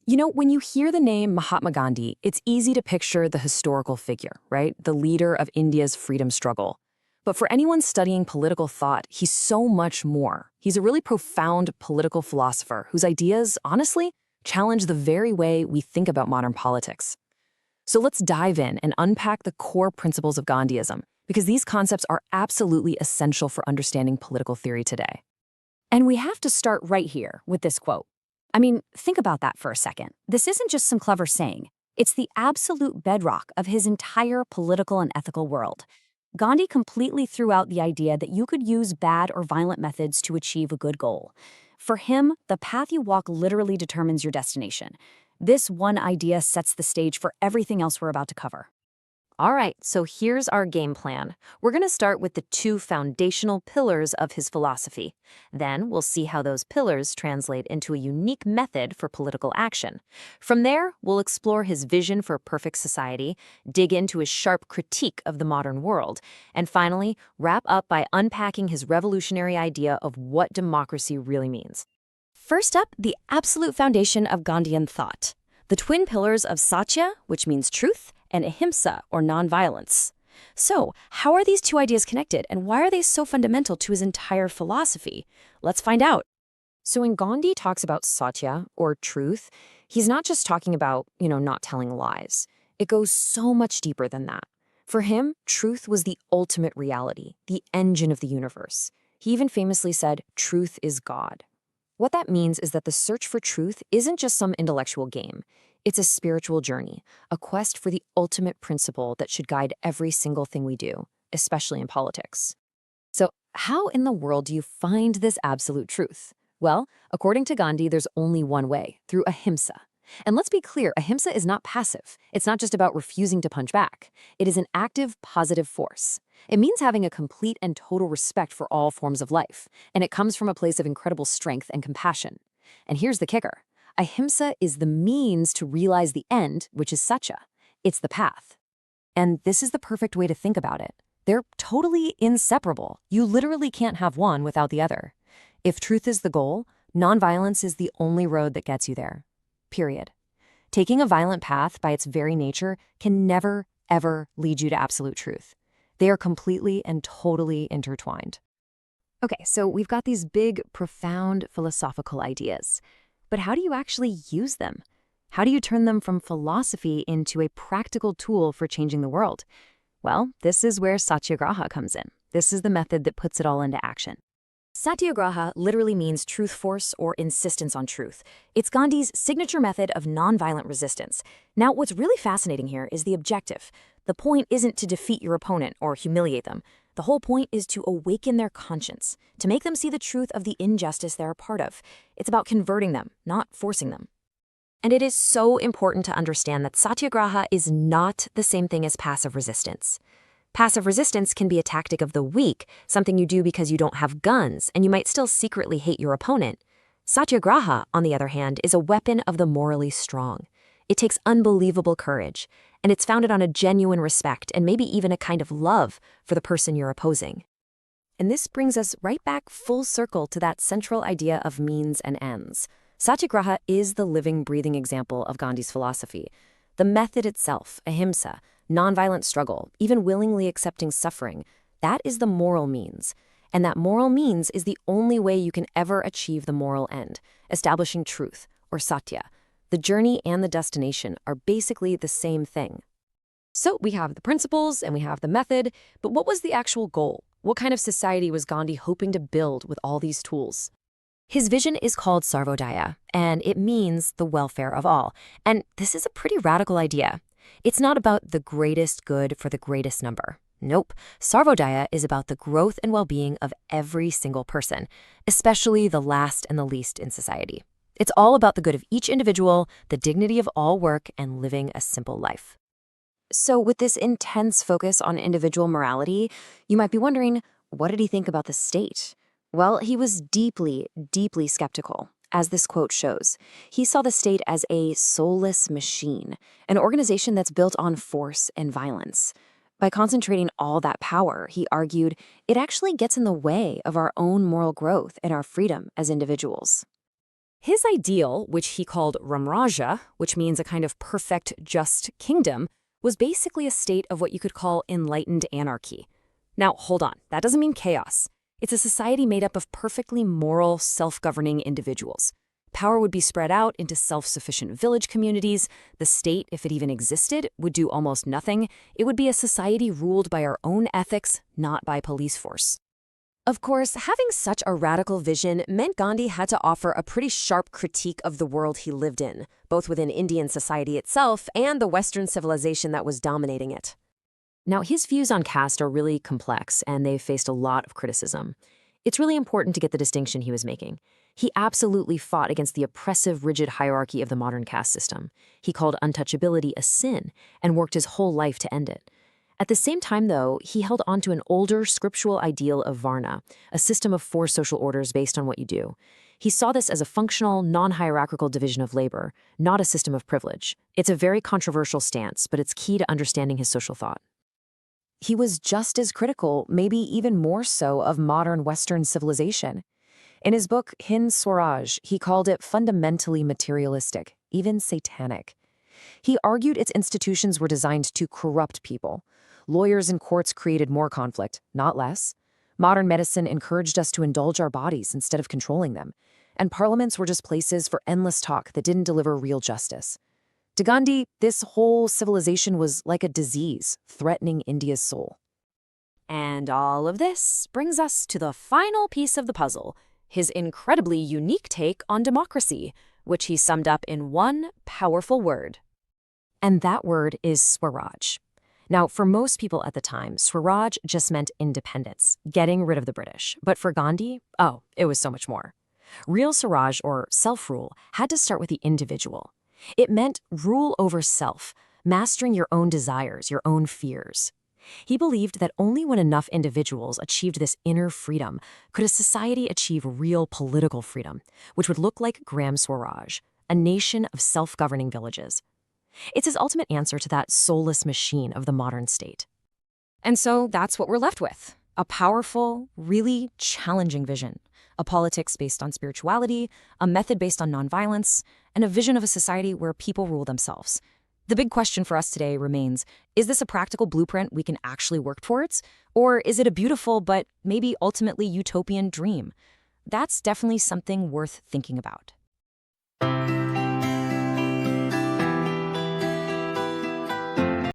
When you hear the name Mahatma Gandhi, it's easy to picture the historical figure, right? The leader of India's freedom struggle. But for anyone studying political thought, he's so much more. He's a really profound political philosopher whose ideas, honestly, challenge the very way we think about modern politics. So let's dive in and unpack the core principles of Gandhiism, because these concepts are absolutely essential for understanding political theory today. And we have to start right here with this quote. I mean, think about that for a second. This isn't just some clever saying. It's the absolute bedrock of his entire political and ethical world. Gandhi completely threw out the idea that you could use bad or violent methods to achieve a good goal. For him, the path you walk literally determines your destination. This one idea sets the stage for everything else we're about to cover. All right, so here's our game plan. We're going to start with the two foundational pillars of his philosophy. Then we'll see how those pillars translate into a unique method for political action. From there, we'll explore his vision for a perfect society, dig into his sharp critique of the modern world, and finally, wrap up by unpacking his revolutionary idea of what democracy really means. First up, the absolute foundation of Gandhian thought. The twin pillars of Satya, which means truth, and Ahimsa, or nonviolence. So, how are these two ideas connected, and why are they so fundamental to his entire philosophy? Let's find out. So when Gandhi talks about satya, or truth, he's not just talking about, not telling lies. It goes so much deeper than that. For him, truth was the ultimate reality, the engine of the universe. He even famously said, "Truth is God." What that means is that the search for truth isn't just some intellectual game. It's a spiritual journey, a quest for the ultimate principle that should guide every single thing we do, especially in politics. So, how in the world do you find this absolute truth? Well, according to Gandhi, there's only one way, through ahimsa. And let's be clear, ahimsa is not passive. It's not just about refusing to punch back. It is an active, positive force. It means having a complete and total respect for all forms of life, and it comes from a place of incredible strength and compassion. And here's the kicker. Ahimsa is the means to realize the end, which is satya. It's the path. And this is the perfect way to think about it. They're totally inseparable. You literally can't have one without the other. If truth is the goal, nonviolence is the only road that gets you there. Period. Taking a violent path by its very nature can never, ever lead you to absolute truth. They are completely and totally intertwined. Okay, so we've got these big, profound philosophical ideas. But how do you actually use them? How do you turn them from philosophy into a practical tool for changing the world? Well, this is where satyagraha comes in. This is the method that puts it all into action. Satyagraha literally means truth force or insistence on truth. It's Gandhi's signature method of nonviolent resistance. Now, what's really fascinating here is the objective. The point isn't to defeat your opponent or humiliate them. The whole point is to awaken their conscience, to make them see the truth of the injustice they're a part of. It's about converting them, not forcing them. And it is so important to understand that satyagraha is not the same thing as passive resistance. Passive resistance can be a tactic of the weak, something you do because you don't have guns, and you might still secretly hate your opponent. Satyagraha, on the other hand, is a weapon of the morally strong. It takes unbelievable courage, and it's founded on a genuine respect and maybe even a kind of love for the person you're opposing. And this brings us right back full circle to that central idea of means and ends. Satyagraha is the living, breathing example of Gandhi's philosophy. The method itself, ahimsa, nonviolent struggle, even willingly accepting suffering, that is the moral means. And that moral means is the only way you can ever achieve the moral end, establishing truth, or satya. The journey and the destination are basically the same thing. So we have the principles and we have the method, but what was the actual goal? What kind of society was Gandhi hoping to build with all these tools? His vision is called Sarvodaya, and it means the welfare of all. And this is a pretty radical idea. It's not about the greatest good for the greatest number. Nope. Sarvodaya is about the growth and well-being of every single person, especially the last and the least in society. It's all about the good of each individual, the dignity of all work, and living a simple life. So with this intense focus on individual morality, you might be wondering, what did he think about the state? Well, he was deeply, deeply skeptical. As this quote shows, he saw the state as a soulless machine, an organization that's built on force and violence. By concentrating all that power, he argued, it actually gets in the way of our own moral growth and our freedom as individuals. His ideal, which he called Ramraja, which means a kind of perfect, just kingdom, was basically a state of what you could call enlightened anarchy. Now, hold on, that doesn't mean chaos. It's a society made up of perfectly moral, self-governing individuals. Power would be spread out into self-sufficient village communities. The state, if it even existed, would do almost nothing. It would be a society ruled by our own ethics, not by police force. Of course, having such a radical vision meant Gandhi had to offer a pretty sharp critique of the world he lived in, both within Indian society itself and the Western civilization that was dominating it. Now, his views on caste are really complex, and they've faced a lot of criticism. It's really important to get the distinction he was making. He absolutely fought against the oppressive, rigid hierarchy of the modern caste system. He called untouchability a sin and worked his whole life to end it. At the same time, though, he held on to an older scriptural ideal of Varna, a system of 4 social orders based on what you do. He saw this as a functional, non-hierarchical division of labor, not a system of privilege. It's a very controversial stance, but it's key to understanding his social thought. He was just as critical, maybe even more so, of modern Western civilization. In his book, Hind Swaraj, he called it fundamentally materialistic, even satanic. He argued its institutions were designed to corrupt people. Lawyers and courts created more conflict, not less. Modern medicine encouraged us to indulge our bodies instead of controlling them. And parliaments were just places for endless talk that didn't deliver real justice. To Gandhi, this whole civilization was like a disease threatening India's soul. And all of this brings us to the final piece of the puzzle, his incredibly unique take on democracy, which he summed up in one powerful word. And that word is Swaraj. Now, for most people at the time, Swaraj just meant independence, getting rid of the British. But for Gandhi, it was so much more. Real Swaraj, or self-rule, had to start with the individual. It meant rule over self, mastering your own desires, your own fears. He believed that only when enough individuals achieved this inner freedom could a society achieve real political freedom, which would look like Gram Swaraj, a nation of self-governing villages. It's his ultimate answer to that soulless machine of the modern state. And so that's what we're left with. A powerful, really challenging vision. A politics based on spirituality, a method based on nonviolence, and a vision of a society where people rule themselves. The big question for us today remains, is this a practical blueprint we can actually work towards? Or is it a beautiful but maybe ultimately utopian dream? That's definitely something worth thinking about.